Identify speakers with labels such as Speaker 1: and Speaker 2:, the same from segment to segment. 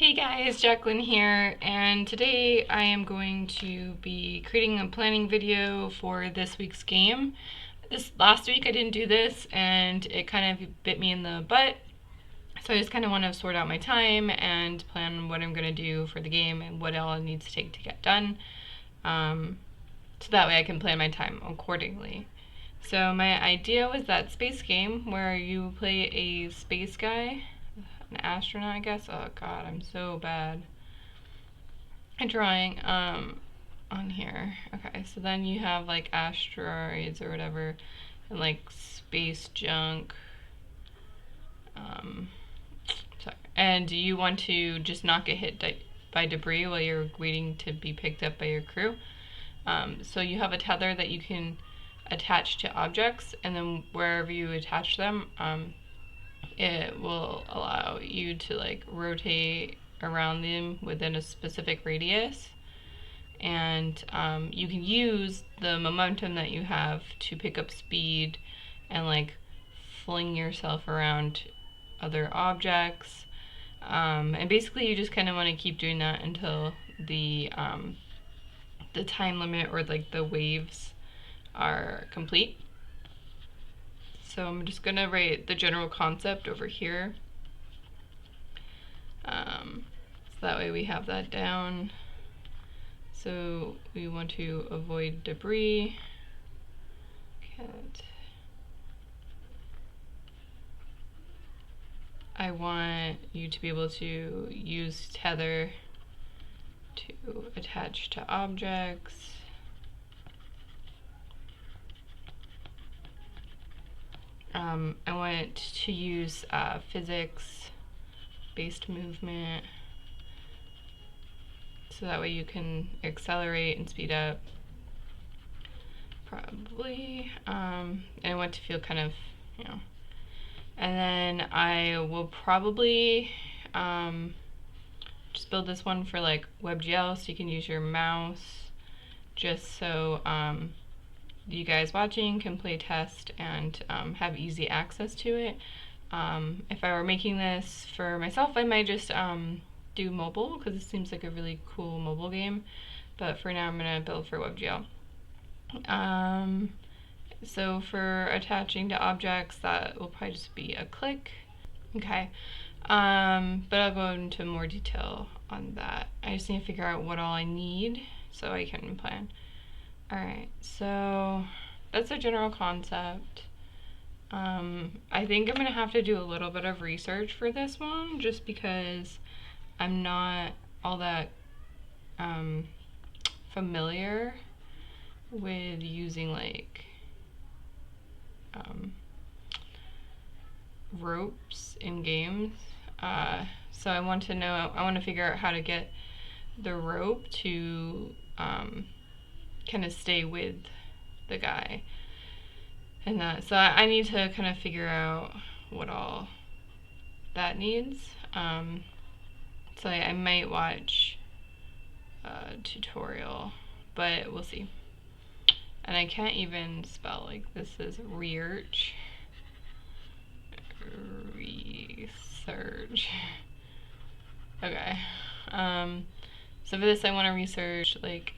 Speaker 1: Hey guys, Jacqueline here, and today I am going to be creating a planning video for this week's game. This last week I didn't do this and it kind of bit me in the butt, so I just kind of want to sort out my time and plan what I'm going to do for the game and what all it needs to take to get done, so that way I can plan my time accordingly. So my idea was that space game where you play a space guy, an astronaut, I guess. Oh god, I'm so bad at drawing on here. Okay, so then you have like asteroids or whatever, and like space junk. Sorry. And you want to just not get hit by debris while you're waiting to be picked up by your crew. So you have a tether that you can attach to objects, and then wherever you attach them, it will allow you to like rotate around them within a specific radius, and you can use the momentum that you have to pick up speed and like fling yourself around other objects, and basically you just kind of want to keep doing that until the time limit or like the waves are complete. So I'm just gonna write the general concept over here, so that way we have that down. So we want to avoid debris. I want you to be able to use tether to attach to objects. I want to use physics-based movement, so that way you can accelerate and speed up, probably. And I want to feel kind of, and then I will probably just build this one for like WebGL, so you can use your mouse, just so you guys watching can play test and have easy access to it. If I were making this for myself, I might just do mobile, because it seems like a really cool mobile game, but for now I'm going to build for WebGL. So for attaching to objects, that will probably just be a click. Okay, but I'll go into more detail on that. I just need to figure out what all I need so I can plan. Alright, so that's a general concept. I think I'm going to have to do a little bit of research for this one, just because I'm not all that familiar with using like ropes in games. So I want to figure out how to get the rope to kind of stay with the guy, and that, so I need to kind of figure out what all that needs. So I might watch a tutorial, but we'll see. And I can't even spell, like, this is research. Okay. So for this I want to research like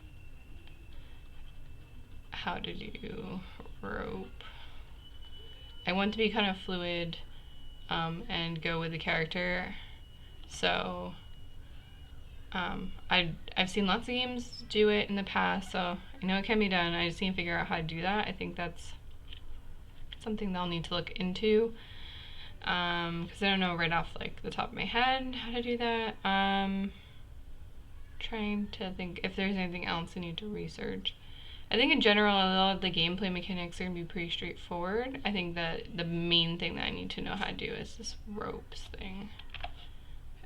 Speaker 1: how to do rope. I want to be kind of fluid and go with the character. So I've seen lots of games do it in the past, so I know it can be done. I just need to figure out how to do that. I think that's something they'll need to look into, because I don't know right off like the top of my head how to do that. Trying to think if there's anything else I need to research. I think in general a lot of the gameplay mechanics are going to be pretty straightforward. I think that the main thing that I need to know how to do is this ropes thing.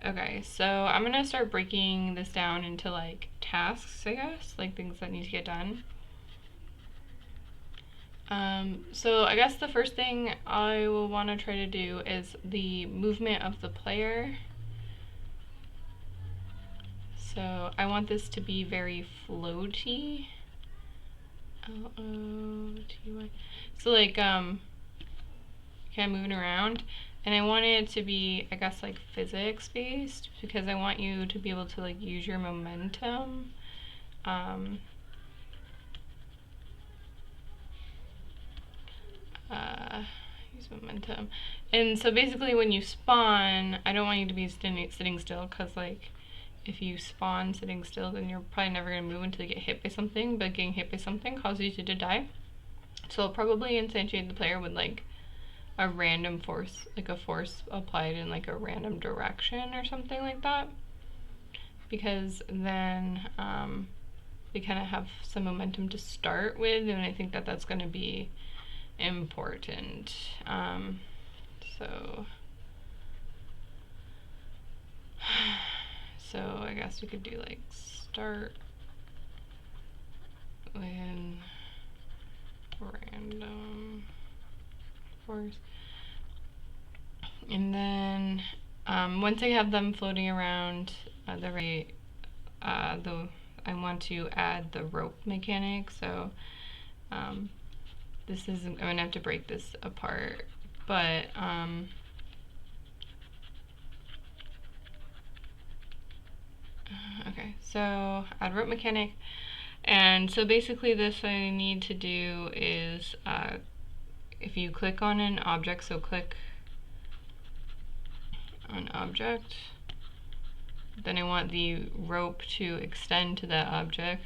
Speaker 1: Okay, so I'm going to start breaking this down into like tasks, I guess, like things that need to get done. So I guess the first thing I will want to try to do is the movement of the player. So I want this to be very floaty. L-O-T-Y. So like kind of moving around, and I want it to be, I guess, like physics based, because I want you to be able to like use your momentum. Use momentum. And so basically when you spawn, I don't want you to be sitting still, because like if you spawn sitting still, then you're probably never going to move until you get hit by something, but getting hit by something causes you to die. So I'll probably instantiate the player with like a random force, like a force applied in like a random direction or something like that, because then they kind of have some momentum to start with, and I think that that's going to be important. So I guess we could do like start with random force, and then once I have them floating around the rate, I want to add the rope mechanic. So this is, I'm gonna have to break this apart, but okay, so add rope mechanic. And so basically this I need to do is if you click on an object, so click on object, then I want the rope to extend to that object.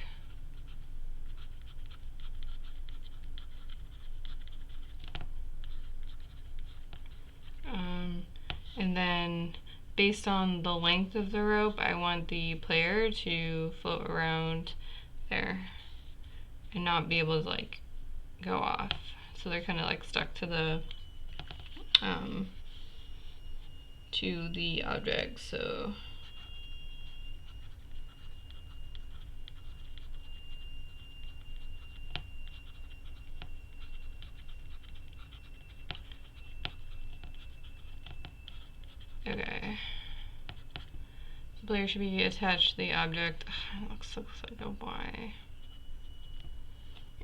Speaker 1: And then based on the length of the rope, I want the player to float around there and not be able to like go off. So they're kind of like stuck to the object. So okay, the player should be attached to the object. It looks like a Y.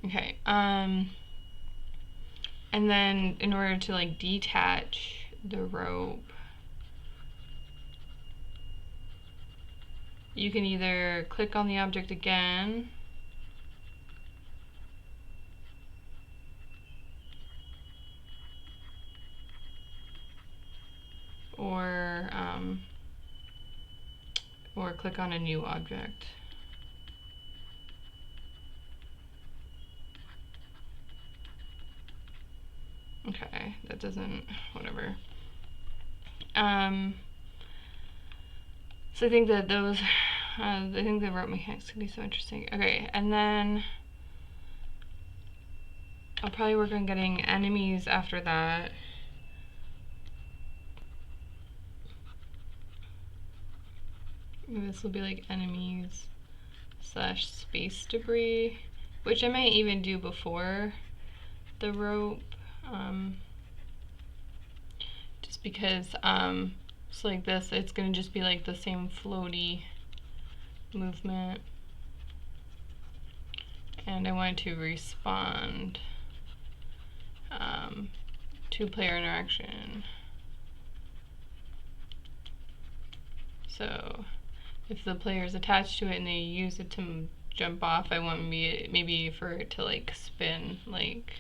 Speaker 1: Okay, and then in order to like detach the rope, you can either click on the object again, or click on a new object. Okay, that doesn't, whatever. So I think that those, I think the rope mechanics can be so interesting. Okay, and then I'll probably work on getting enemies after that. This will be like enemies / space debris, which I might even do before the rope, just because so like this, it's gonna just be like the same floaty movement, and I want to respond to player interaction. So if the player is attached to it and they use it to jump off, I want maybe for it to like spin, like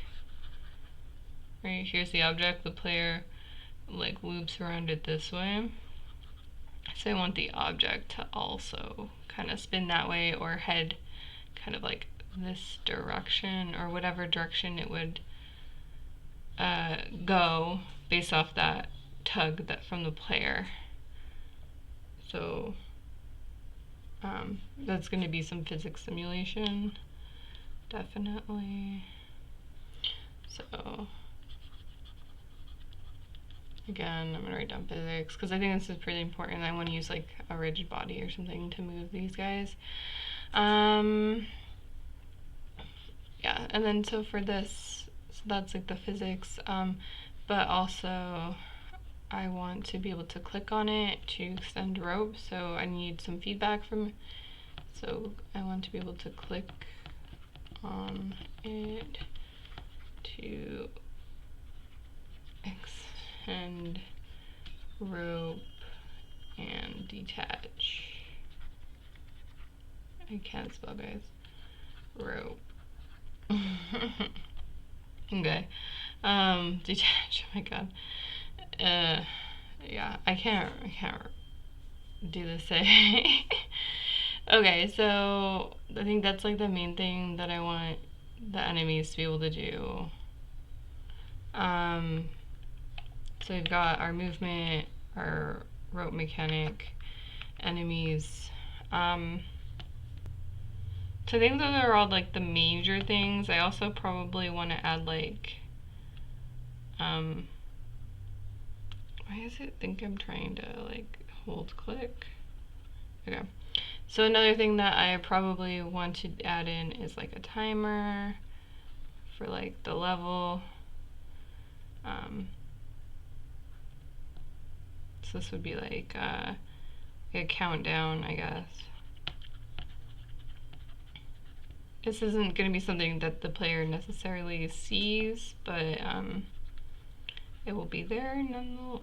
Speaker 1: right here's the object, the player like loops around it this way. So I want the object to also kind of spin that way, or head kind of like this direction, or whatever direction it would go based off that tug that from the player. So that's going to be some physics simulation, definitely. So again, I'm going to write down physics because I think this is pretty important. I want to use like a rigid body or something to move these guys. Yeah, and then so for this, so that's like the physics, but also I want to be able to click on it to extend rope, so I need some feedback from, so I want to be able to click on it to extend rope, and detach. I can't spell, guys. Rope. Okay. Detach. Oh my god. Yeah, I can't do this. Okay, so I think that's like the main thing that I want the enemies to be able to do. So we've got our movement, our rope mechanic, enemies. So I think those are all like the major things. I also probably want to add like, why does it think I'm trying to like hold click? Okay. So another thing that I probably want to add in is like a timer for like the level. So this would be like a countdown, I guess. This isn't going to be something that the player necessarily sees, but it will be there nonetheless.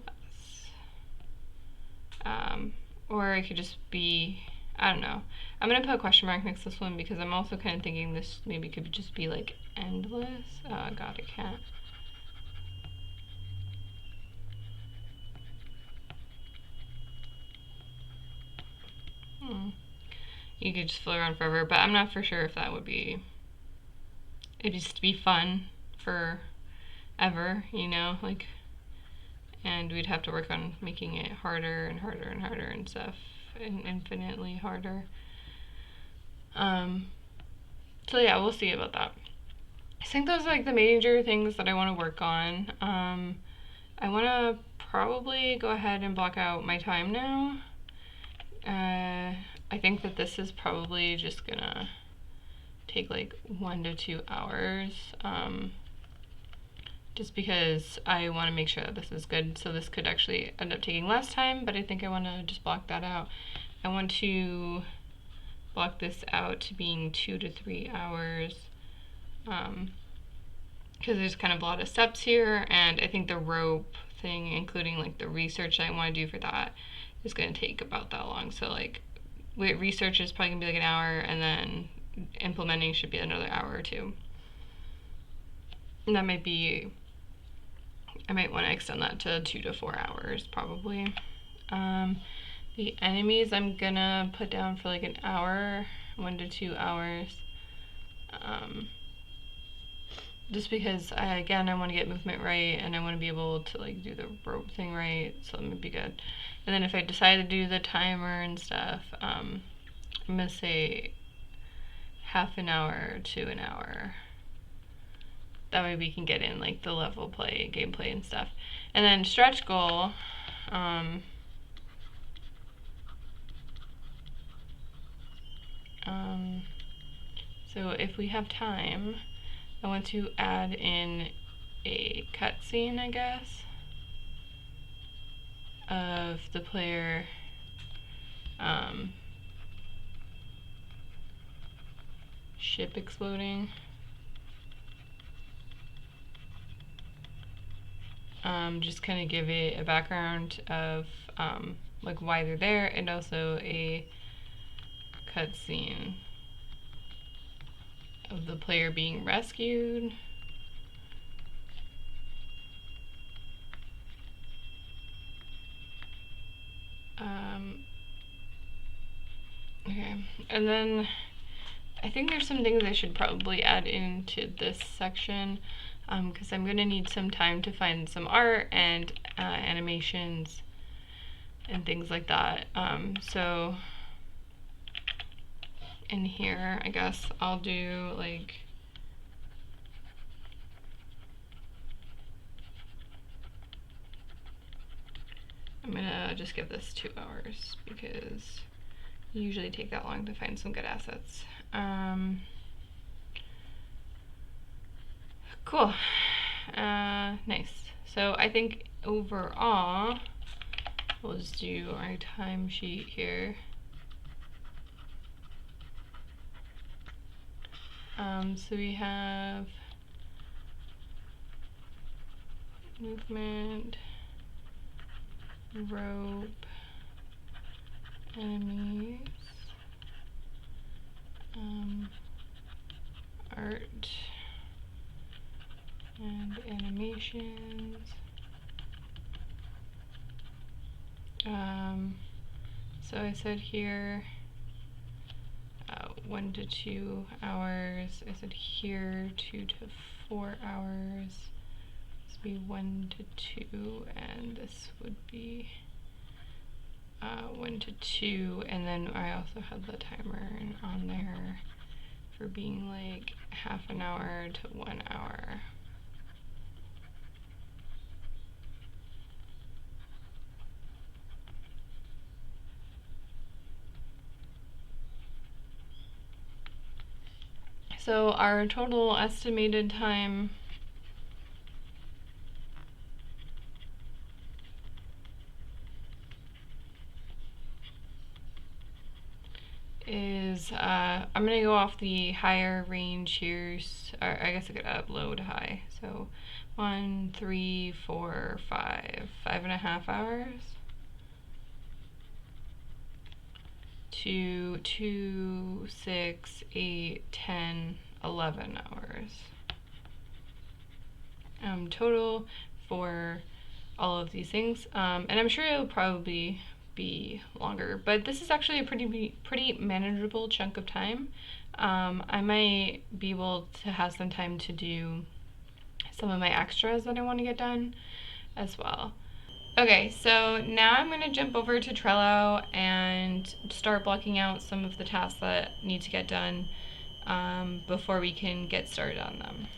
Speaker 1: Or it could just be, I don't know. I'm going to put a question mark next to this one because I'm also kind of thinking this maybe could just be like endless. Oh god, I can't. You could just float around forever, but I'm not for sure if that would be, it'd just be fun forever, you know, like, and we'd have to work on making it harder and harder and harder and stuff, and infinitely harder. So yeah, we'll see about that. I think those are like the major things that I want to work on. I want to probably go ahead and block out my time now. I think that this is probably just gonna take like 1 to 2 hours, just because I want to make sure that this is good. So this could actually end up taking less time, but I think I want to just block that out. I want to block this out to being 2 to 3 hours, because there's kind of a lot of steps here, and I think the rope thing, including like the research I want to do for that, is going to take about that long. So like research is probably going to be like an hour, and then implementing should be another hour or two. And that might be, I might want to extend that to 2 to 4 hours probably. The enemies I'm gonna put down for like an hour, 1 to 2 hours. Just because I want to get movement right, and I want to be able to like do the rope thing right, so that would be good. And then if I decide to do the timer and stuff, I'm gonna say half an hour to an hour. That way we can get in like the level play, gameplay and stuff. And then stretch goal, so if we have time, I want to add in a cutscene, I guess, of the player ship exploding. Just kind of give it a background of like why they're there, and also a cutscene of the player being rescued. Okay, and then I think there's some things I should probably add into this section, because I'm going to need some time to find some art and animations and things like that. So in here, I guess I'll do like, I'm gonna just give this 2 hours because you usually take that long to find some good assets. Cool. Nice. So I think overall, we'll just do our timesheet here. So we have movement, rope, enemies, art, and animations. So I said here 1 to 2 hours. I said here 2 to 4 hours. This would be 1 to 2, and this would be 1 to 2, and then I also had the timer on there for being like half an hour to 1 hour. So our total estimated time is, I'm gonna go off the higher range here, or I guess I could upload high. So 1, 3, 4, 5, 5.5 hours. To 2, 6, 8, 10, 11 hours. Total for all of these things. And I'm sure it'll probably be longer, but this is actually a pretty manageable chunk of time. I might be able to have some time to do some of my extras that I want to get done as well. Okay, so now I'm going to jump over to Trello and start blocking out some of the tasks that need to get done before we can get started on them.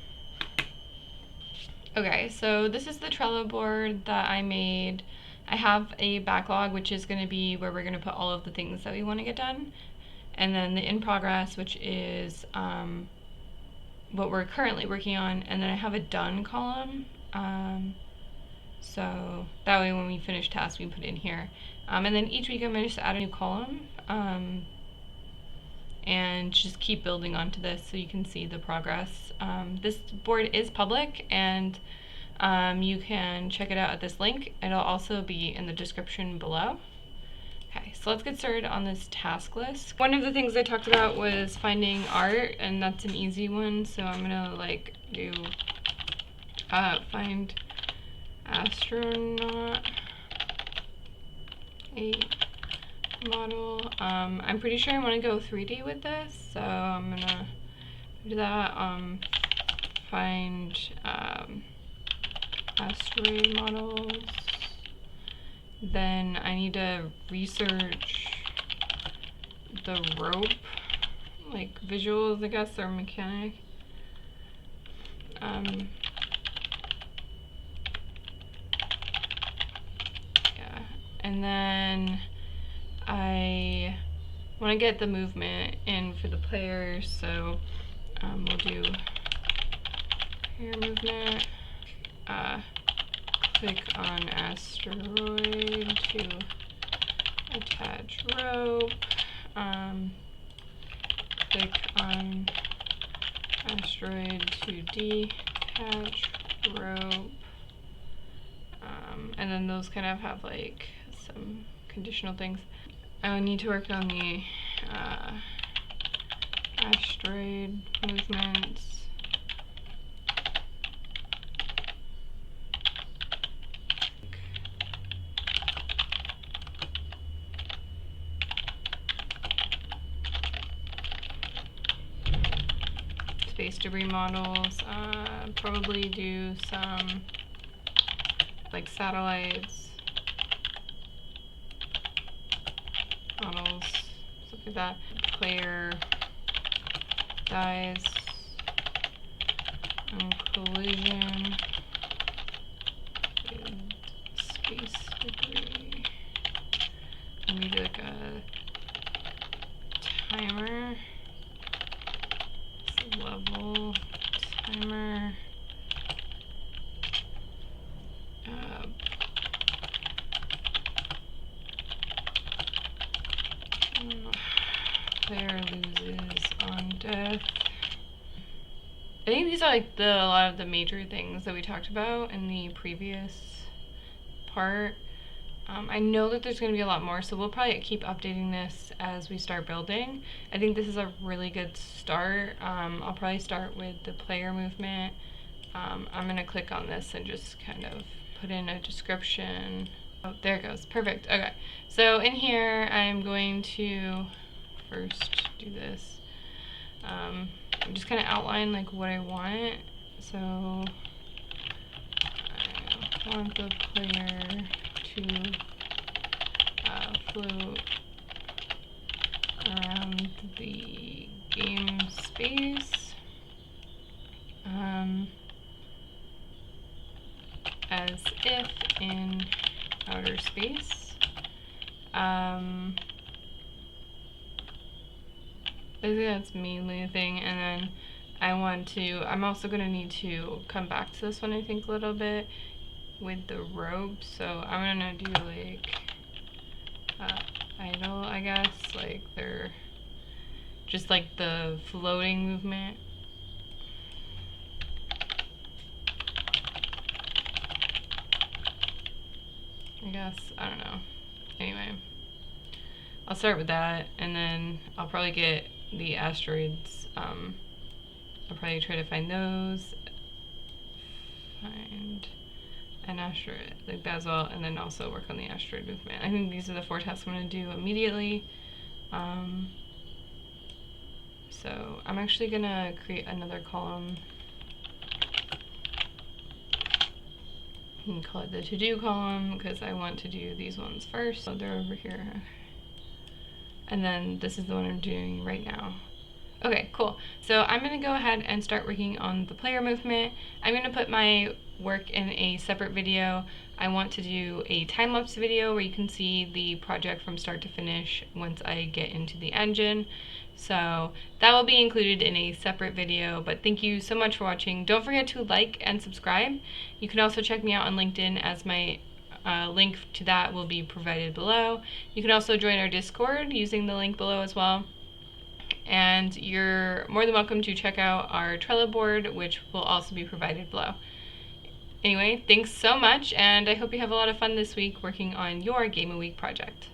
Speaker 1: Okay, so this is the Trello board that I made. I have a backlog, which is going to be where we're going to put all of the things that we want to get done. And then the in progress, which is what we're currently working on. And then I have a done column. So that way when we finish tasks, we put it in here. And then each week I'm going to just add a new column and just keep building onto this so you can see the progress. This board is public, and you can check it out at this link. It'll also be in the description below. Okay, so let's get started on this task list. One of the things I talked about was finding art, and that's an easy one. So I'm gonna like do find astronaut 8 model. I'm pretty sure I want to go 3D with this, so I'm gonna do that. Find asteroid models. Then I need to research the rope, like visuals, I guess, or mechanic. Yeah, and then I want to get the movement in for the players, so we'll do player movement. Click on asteroid to attach rope. Click on asteroid to detach rope. And then those kind of have like some conditional things. I need to work on the asteroid movements. Space debris models. Probably do some like satellites models, stuff like that. Player dies on collision with space debris. Maybe like a timer. Level timer. Player loses on death. I think these are like a lot of the major things that we talked about in the previous part. I know that there's going to be a lot more, so we'll probably keep updating this as we start building. I think this is a really good start. I'll probably start with the player movement. I'm going to click on this and just kind of put in a description. Oh, there it goes. Perfect. Okay. So in here, I'm going to first do this. Just kind of outline like what I want. So I want the player to float around the game space as if in outer space. I think that's mainly the thing, and then I'm also going to need to come back to this one, I think, a little bit with the rope. So I'm going to do like idle, I guess, like they're just like the floating movement. I guess, I don't know. Anyway, I'll start with that, and then I'll probably get the asteroids. I'll probably try to find those, find an asteroid like that as well, and then also work on the asteroid movement. I think these are the 4 tasks I'm going to do immediately. So I'm actually going to create another column. You can call it the to-do column because I want to do these ones first. So they're over here. And then this is the one I'm doing right now. Okay, cool. So I'm going to go ahead and start working on the player movement. I'm going to put my work in a separate video. I want to do a time-lapse video where you can see the project from start to finish once I get into the engine. So that will be included in a separate video, but thank you so much for watching. Don't forget to like and subscribe. You can also check me out on LinkedIn, as my link to that will be provided below. You can also join our Discord using the link below as well. And you're more than welcome to check out our Trello board, which will also be provided below. Anyway, thanks so much, and I hope you have a lot of fun this week working on your Game of Week project.